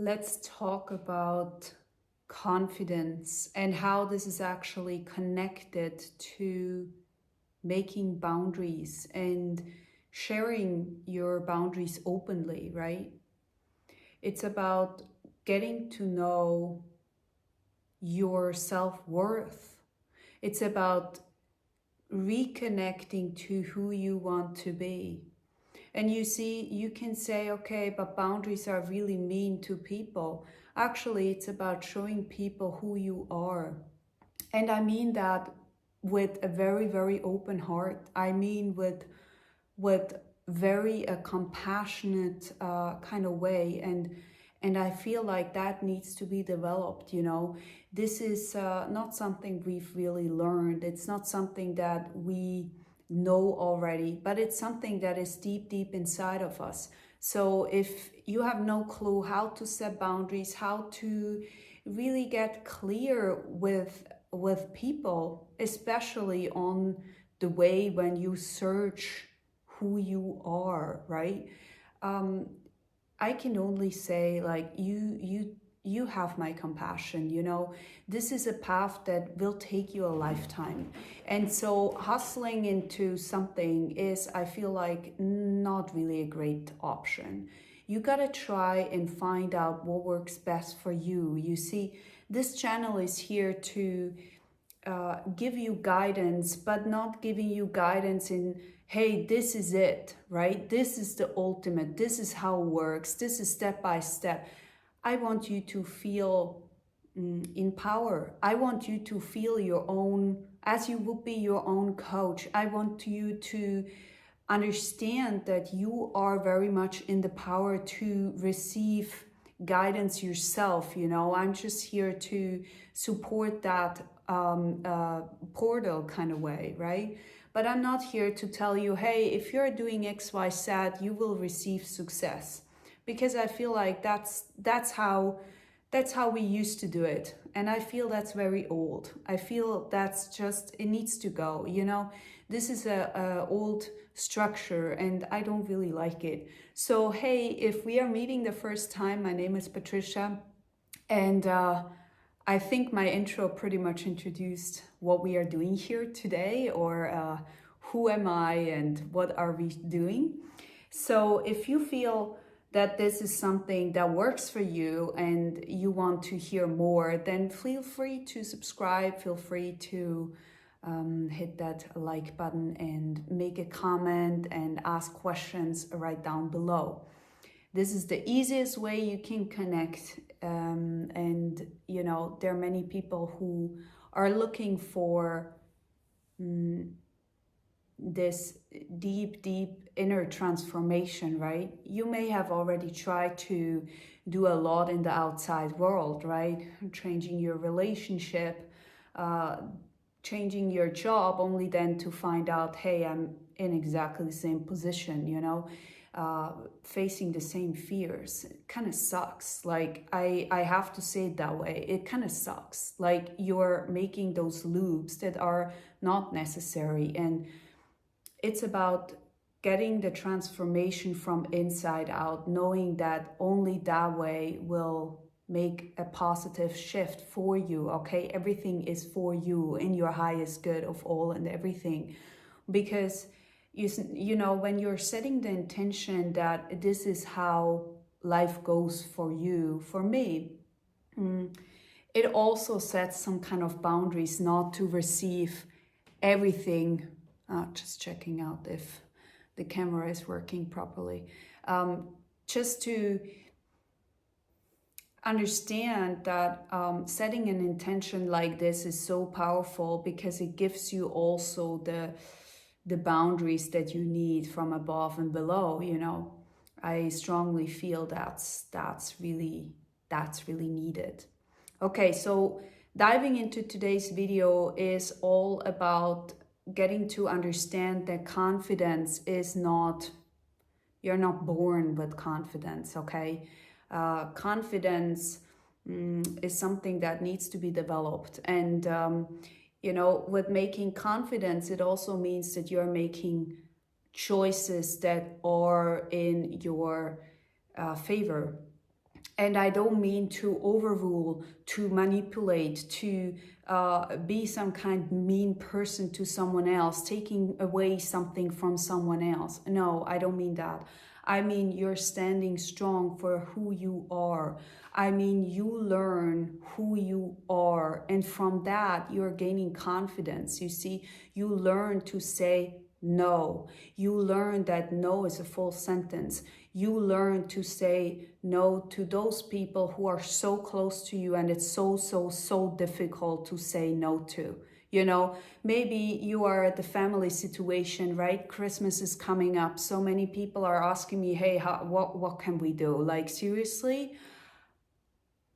Let's talk about confidence and how this is actually connected to making boundaries and sharing your boundaries openly, right? It's about getting to know your self-worth. It's about reconnecting to who you want to be. And you see, you can say, okay, but boundaries are really mean to people. Actually, it's about showing people who you are. And I mean that with a very, very open heart. I mean with very compassionate kind of way. And I feel like that needs to be developed, you know. This is not something we've really learned. It's not something that we know already, but it's something that is deep, deep inside of us. So if you have no clue how to set boundaries, how to really get clear with people, especially on the way when you search who you are, right? Um, I can only say, like, you have my compassion, you know. This is a path that will take you a lifetime. And so hustling into something is, I feel like, not really a great option. You gotta try and find out what works best for you. You see, this channel is here to give you guidance, but not giving you guidance in, hey, this is it, right? This is the ultimate. This is how it works. This is step by step. I want you to feel in power. I want you to feel your own, as you would be your own coach. I want you to understand that you are very much in the power to receive guidance yourself. You know, I'm just here to support that portal kind of way, right? But I'm not here to tell you, hey, if you're doing X, Y, Z, you will receive success, because I feel like that's how we used to do it, and I feel that's very old. I feel that's just, it needs to go, you know. This is a old structure and I don't really like it. So hey, if we are meeting the first time, my name is Patricia, and I think my intro pretty much introduced what we are doing here today, or who am I and what are we doing. So if you feel that this is something that works for you and you want to hear more, then feel free to subscribe, feel free to hit that like button and make a comment and ask questions right down below. This is the easiest way you can connect. And you know, there are many people who are looking for this deep, deep inner transformation, right? You may have already tried to do a lot in the outside world, right? Changing your relationship, changing your job, only then to find out, hey, I'm in exactly the same position, you know, facing the same fears. It kind of sucks. Like, I have to say it that way. It kind of sucks. Like, you're making those loops that are not necessary. And it's about getting the transformation from inside out, knowing that only that way will make a positive shift for you, okay? Everything is for you, in your highest good of all and everything. Because you know, when you're setting the intention that this is how life goes for you, for me, it also sets some kind of boundaries not to receive everything. Just checking out if the camera is working properly. Just to understand that setting an intention like this is so powerful, because it gives you also the boundaries that you need from above and below, you know. I strongly feel that's really needed. Okay, so diving into today's video is all about getting to understand that confidence is not, you're not born with confidence, okay? Confidence is something that needs to be developed. And, you know, with making confidence, it also means that you're making choices that are in your favor. And I don't mean to overrule, to manipulate, to be some kind of mean person to someone else, taking away something from someone else. No, I don't mean that. I mean, you're standing strong for who you are. I mean, you learn who you are. And from that, you're gaining confidence. You see, you learn to say no. You learn that no is a full sentence. You learn to say no to those people who are so close to you and it's so difficult to say no to. You know, maybe you are at the family situation, right? Christmas is coming up. So many people are asking me, hey, what can we do? Like, seriously?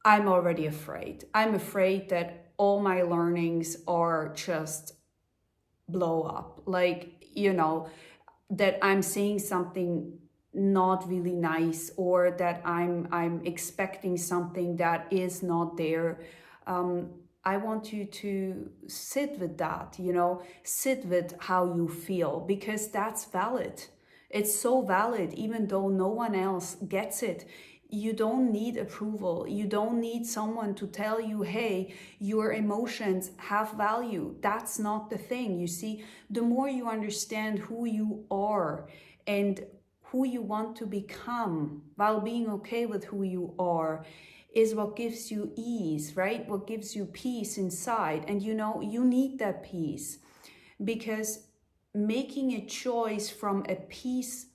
I'm already afraid. I'm afraid that all my learnings are just blow up. Like, you know, that I'm saying something not really nice, or that I'm expecting something that is not there. I want you to sit with that, you know, sit with how you feel, because that's valid. It's so valid, even though no one else gets it. You don't need approval. You don't need someone to tell you, hey, your emotions have value. That's not the thing. You see, the more you understand who you are and who you want to become while being okay with who you are, is what gives you ease, right? What gives you peace inside. And you know, you need that peace, because making a choice from a peace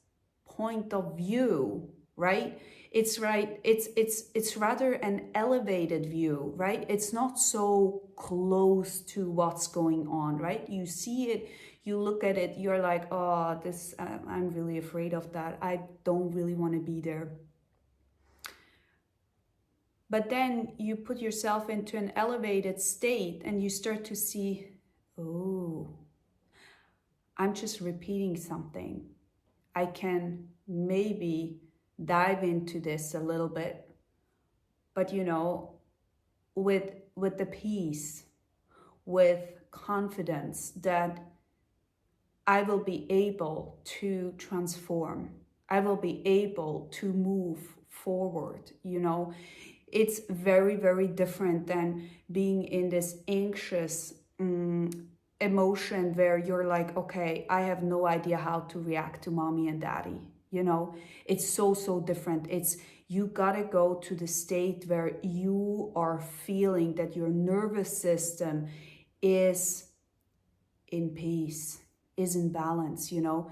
point of view, right? It's right, it's rather an elevated view, right? It's not so close to what's going on, right? You see it, you look at it, you're like, oh, this, I'm really afraid of that. I don't really want to be there. But then you put yourself into an elevated state and you start to see, oh, I'm just repeating something. I can maybe dive into this a little bit, but you know, with the peace, with confidence that I will be able to transform. I will be able to move forward, you know. It's very, very different than being in this anxious emotion where you're like, okay, I have no idea how to react to mommy and daddy. You know, it's so different. It's, you gotta go to the state where you are feeling that your nervous system is in peace, is in balance, you know.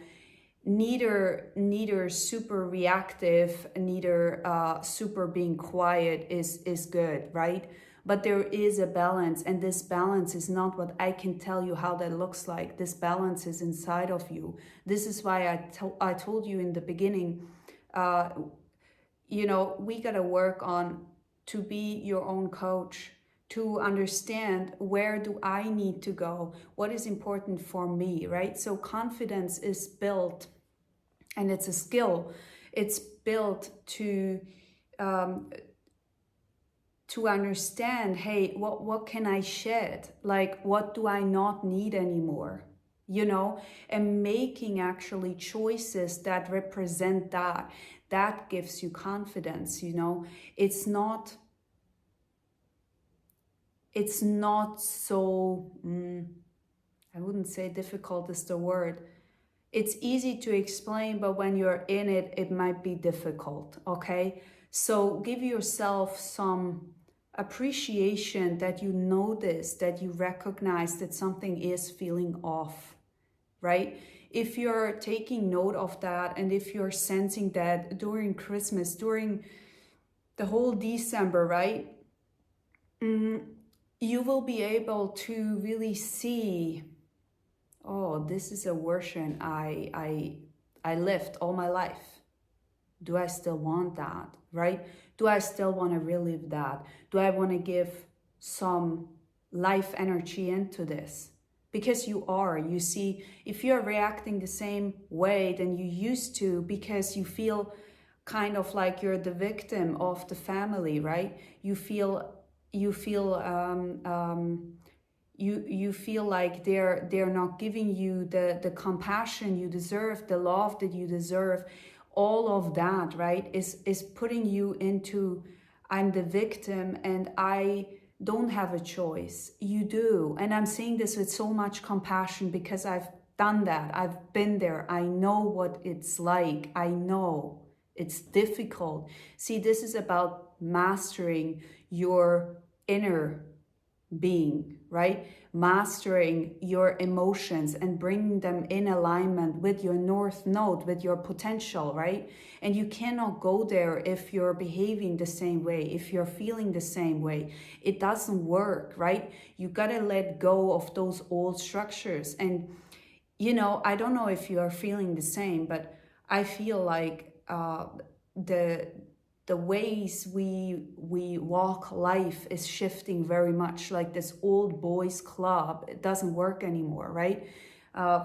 Neither super reactive, neither super being quiet is good, right? But there is a balance, and this balance is not what I can tell you how that looks like. This balance is inside of you. This is why I told you in the beginning, you know, we gotta work on to be your own coach, to understand where do I need to go, what is important for me, right? So confidence is built, and it's a skill. It's built to understand, hey, what can I shed? Like, what do I not need anymore? You know, and making actually choices that represent that. That gives you confidence, you know. It's not so, I wouldn't say difficult is the word. It's easy to explain, but when you're in it, it might be difficult, okay? So give yourself some appreciation that you notice, that you recognize that something is feeling off, right? If you're taking note of that, and if you're sensing that during Christmas, during the whole December, right? You will be able to really see, oh, this is a version I lived all my life. Do I still want that, right? Do I still want to relive that? Do I want to give some life energy into this? Because you see, if you're reacting the same way than you used to, because you feel kind of like you're the victim of the family, right? You feel you feel like they're not giving you the compassion you deserve, the love that you deserve. All of that, right, is putting you into I'm the victim and I don't have a choice. You do. And I'm saying this with so much compassion because I've done that. I've been there. I know what it's like. I know it's difficult. See, this is about mastering your inner being, right? Mastering your emotions and bringing them in alignment with your north node, with your potential, right? And you cannot go there if you're behaving the same way, if you're feeling the same way. It doesn't work, right? You gotta let go of those old structures. And I don't know if you are feeling the same, but I feel like the ways we walk life is shifting very much. Like this old boys club, it doesn't work anymore, right?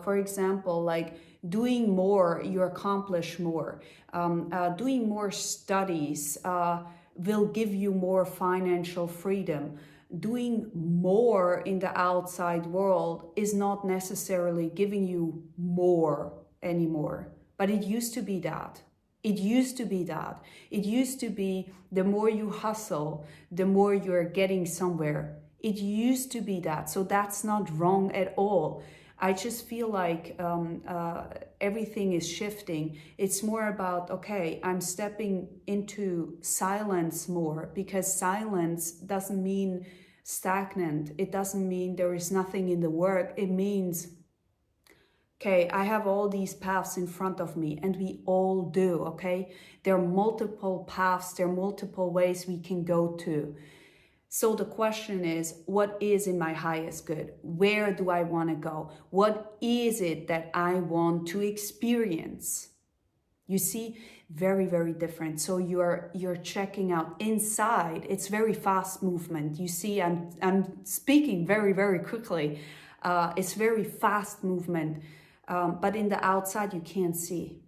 For example, like doing more, you accomplish more. Doing more studies will give you more financial freedom. Doing more in the outside world is not necessarily giving you more anymore, but it used to be that. It used to be that. It used to be the more you hustle, the more you're getting somewhere. It used to be that. So that's not wrong at all. I just feel like everything is shifting. It's more about, okay, I'm stepping into silence more, because silence doesn't mean stagnant. It doesn't mean there is nothing in the work. It means, okay, I have all these paths in front of me, and we all do, okay? There are multiple paths, there are multiple ways we can go to. So the question is, what is in my highest good? Where do I want to go? What is it that I want to experience? You see, very, very different. So you're checking out inside. It's very fast movement. You see, I'm speaking very, very quickly. It's very fast movement. But in the outside, you can't see.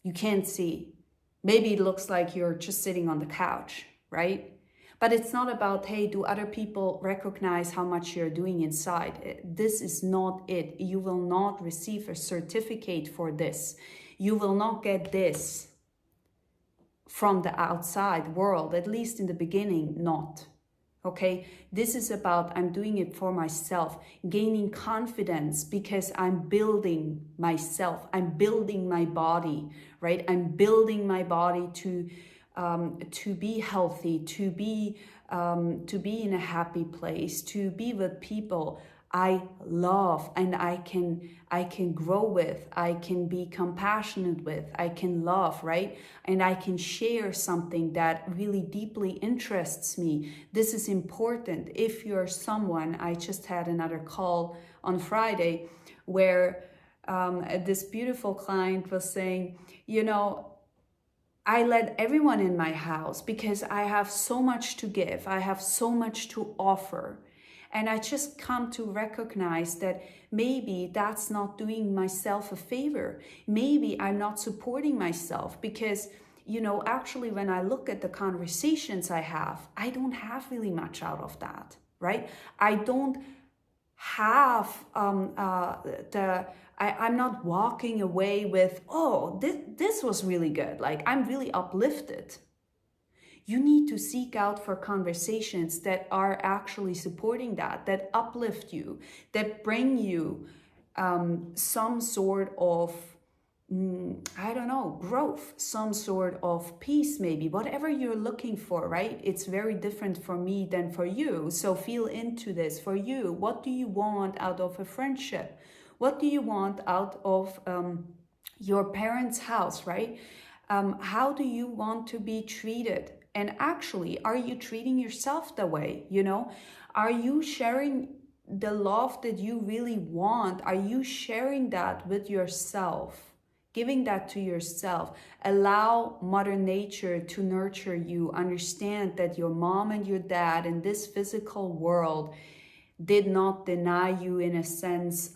You can't see. Maybe it looks like you're just sitting on the couch, right? But it's not about, hey, do other people recognize how much you're doing inside? This is not it. You will not receive a certificate for this. You will not get this from the outside world, at least in the beginning, not. Okay, this is about, I'm doing it for myself, gaining confidence because I'm building myself. I'm building my body, right? I'm building my body to be healthy, to be in a happy place, to be with people I love and I can grow with, I can be compassionate with, I can love, right? And I can share something that really deeply interests me. This is important. If you're someone, I just had another call on Friday where this beautiful client was saying, I let everyone in my house because I have so much to give. I have so much to offer. And I just come to recognize that maybe that's not doing myself a favor. Maybe I'm not supporting myself because, actually when I look at the conversations I don't have really much out of that, right? I don't have I'm not walking away with, oh, this was really good. Like, I'm really uplifted. You need to seek out for conversations that are actually supporting that uplift you, that bring you some sort of, growth, some sort of peace, maybe, whatever you're looking for, right? It's very different for me than for you. So feel into this. For you, what do you want out of a friendship? What do you want out of your parents' house, right? How do you want to be treated? And actually, are you treating yourself that way? Are you sharing the love that you really want? Are you sharing that with yourself? Giving that to yourself. Allow Mother Nature to nurture you. Understand that your mom and your dad in this physical world did not deny you in a sense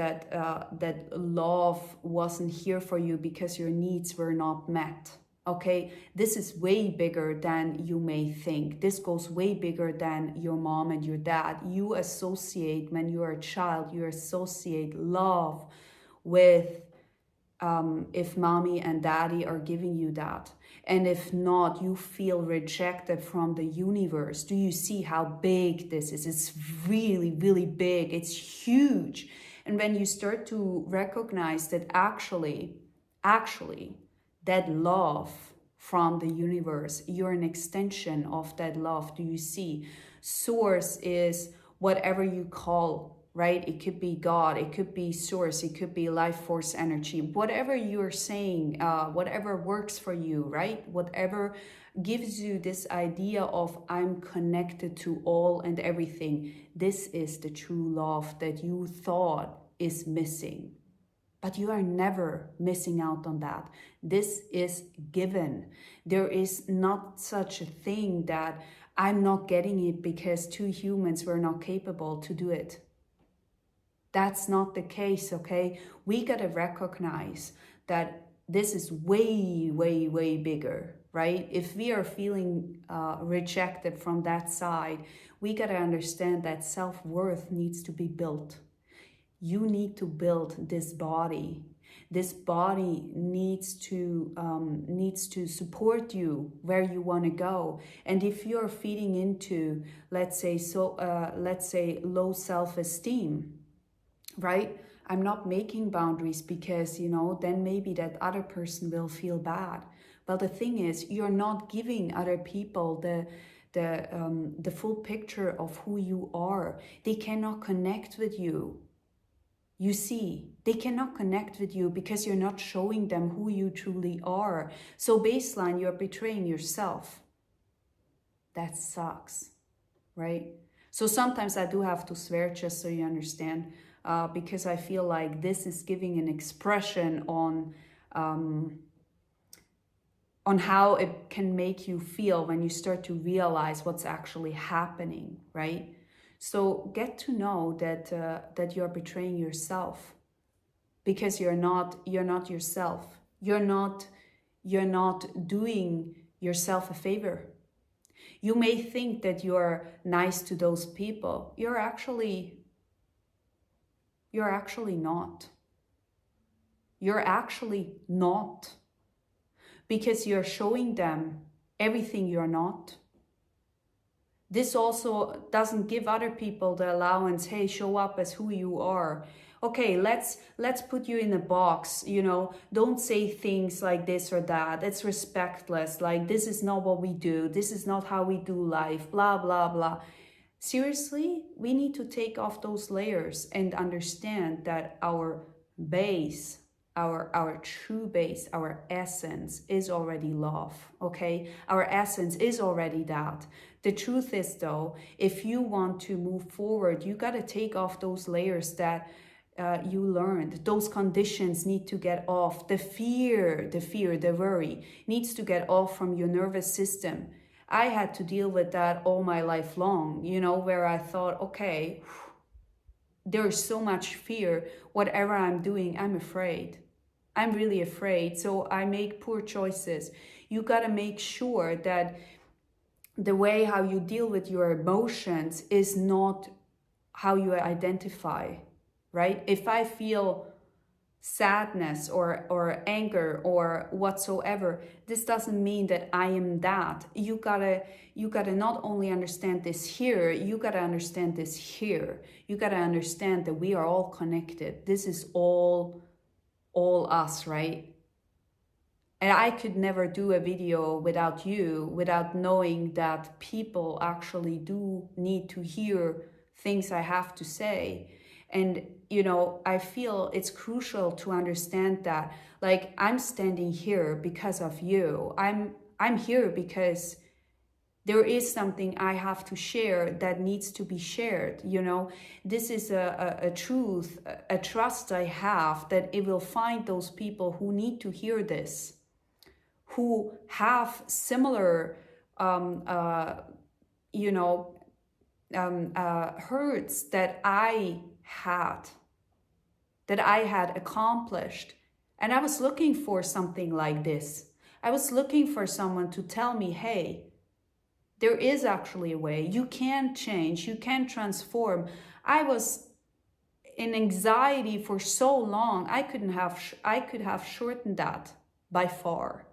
that love wasn't here for you because your needs were not met. Okay, this is way bigger than you may think. This goes way bigger than your mom and your dad. You associate, when you are a child, you associate love with if mommy and daddy are giving you that. And if not, you feel rejected from the universe. Do you see how big this is? It's really, really big. It's huge. And when you start to recognize that actually, that love from the universe, you're an extension of that love. Do you see? Source is whatever you call, right? It could be God, it could be source, it could be life force energy, whatever you're saying, whatever works for you, right? Whatever gives you this idea of I'm connected to all and everything. This is the true love that you thought is missing. But you are never missing out on that. This is given. There is not such a thing that I'm not getting it because two humans were not capable to do it. That's not the case, okay? We gotta recognize that this is way, way, way bigger, right? If we are feeling rejected from that side, we gotta understand that self-worth needs to be built. You need to build this body. This body needs to support you where you want to go. And if you're feeding into, let's say, low self-esteem, right? I'm not making boundaries because, then maybe that other person will feel bad. Well, the thing is, you're not giving other people the full picture of who you are. They cannot connect with you. You see, they cannot connect with you because you're not showing them who you truly are. So baseline, you're betraying yourself. That sucks, right? So sometimes I do have to swear, just so you understand, because I feel like this is giving an expression on how it can make you feel when you start to realize what's actually happening, right? So get to know that you're betraying yourself because you're not yourself. You're not doing yourself a favor. You may think that you're nice to those people. You're actually not. You're actually not. Because you're showing them everything you're not. This also doesn't give other people the allowance, hey, show up as who you are. Okay, let's put you in a box, don't say things like this or that. It's respectless, like this is not what we do. This is not how we do life, blah, blah, blah. Seriously, we need to take off those layers and understand that our base, our true base, our essence is already love, okay? Our essence is already that. The truth is though, if you want to move forward, you got to take off those layers that you learned. Those conditions need to get off. The fear, the worry needs to get off from your nervous system. I had to deal with that all my life long, where I thought, okay, there's so much fear. Whatever I'm doing, I'm afraid. I'm really afraid. So I make poor choices. You got to make sure that the way how you deal with your emotions is not how you identify, right? If I feel sadness or anger or whatsoever, this doesn't mean that I am that. You gotta not only understand this here, you gotta understand this here. You gotta understand that we are all connected. This is all us, right? And I could never do a video without you, without knowing that people actually do need to hear things I have to say. And, I feel it's crucial to understand that, like, I'm standing here because of you. I'm here because there is something I have to share that needs to be shared. This is a truth, a trust I have that it will find those people who need to hear this, who have similar, hurts that I had accomplished. And I was looking for something like this. I was looking for someone to tell me, hey, there is actually a way. You can change, you can transform. I was in anxiety for so long, I could have shortened that by far.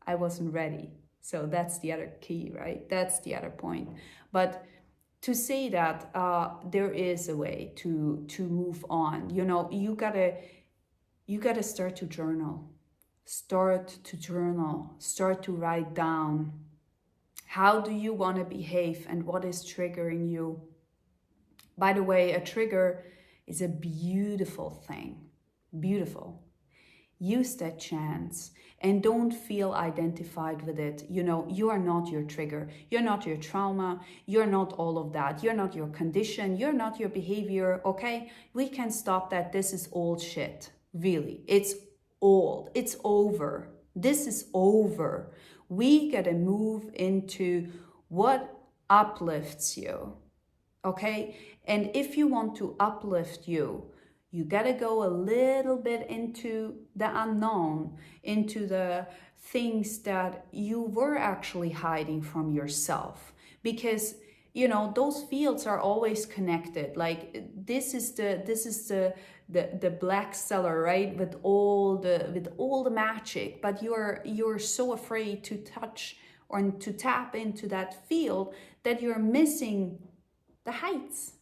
I wasn't ready. So that's the other key, right? That's the other point. But to say that there is a way to move on, you gotta start to journal. Start to journal. Start to write down. How do you want to behave and what is triggering you? By the way, a trigger is a beautiful thing. Beautiful. Use that chance and don't feel identified with it. You are not your trigger. You're not your trauma. You're not all of that. You're not your condition. You're not your behavior. Okay? We can stop that. This is old shit. Really. It's old. It's over. This is over. We gotta move into what uplifts you. Okay? And if you want to uplift you, you gotta go a little bit into the unknown, into the things that you were actually hiding from yourself. Because those fields are always connected. Like this is the black cellar, right? With all the magic, but you're so afraid to touch or to tap into that field that you're missing the heights.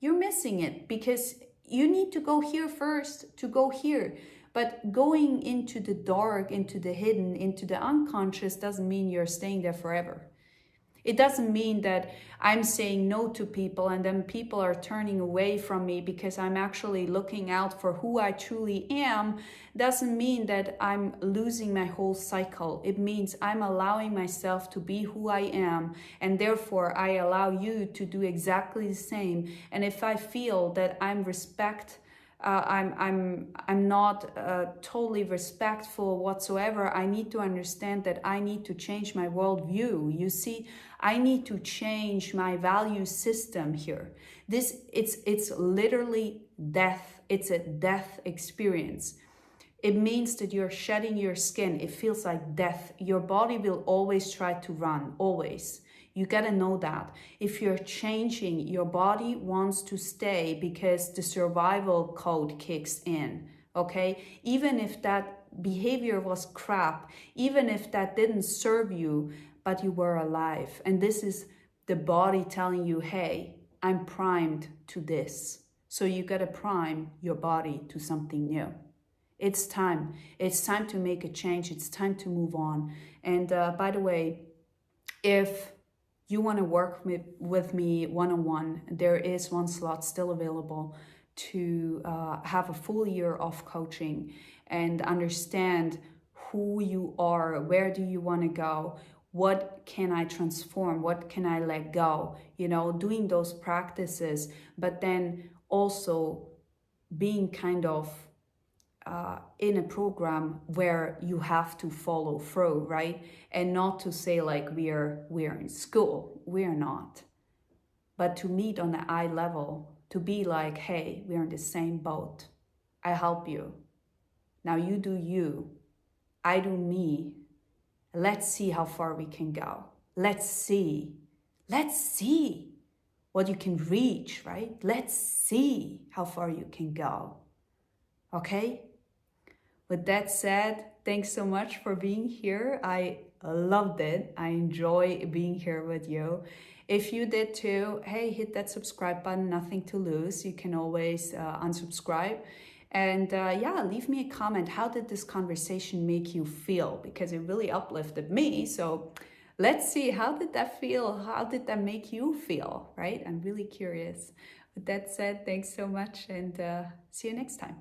You're missing it because you need to go here first to go here. But going into the dark, into the hidden, into the unconscious doesn't mean you're staying there forever. It doesn't mean that I'm saying no to people and then people are turning away from me because I'm actually looking out for who I truly am. Doesn't mean that I'm losing my whole cycle. It means I'm allowing myself to be who I am, and therefore I allow you to do exactly the same. And if I feel that I'm not totally respectful whatsoever, I need to understand that I need to change my worldview. You see, I need to change my value system here. It's literally death. It's a death experience. It means that you're shedding your skin. It feels like death. Your body will always try to run, always. You gotta know that. If you're changing, your body wants to stay because the survival code kicks in, okay? Even if that behavior was crap, even if that didn't serve you, but you were alive. And this is the body telling you, hey, I'm primed to this. So you gotta prime your body to something new. It's time. It's time to make a change. It's time to move on. And by the way, if you want to work with me one-on-one, there is one slot still available to have a full year of coaching and understand who you are, where do you want to go, what can I transform, what can I let go, doing those practices, but then also being kind of in a program where you have to follow through, right? And not to say like we're in school. We're not. But to meet on the eye level, to be like, hey, we're in the same boat. I help you. Now you do you. I do me. Let's see how far we can go. Let's see. Let's see what you can reach, right? Let's see how far you can go. Okay? With that said, thanks so much for being here. I loved it. I enjoy being here with you. If you did too, hey, hit that subscribe button, nothing to lose. You can always unsubscribe. And leave me a comment. How did this conversation make you feel? Because it really uplifted me. So let's see, how did that feel? How did that make you feel, right? I'm really curious. With that said, thanks so much and see you next time.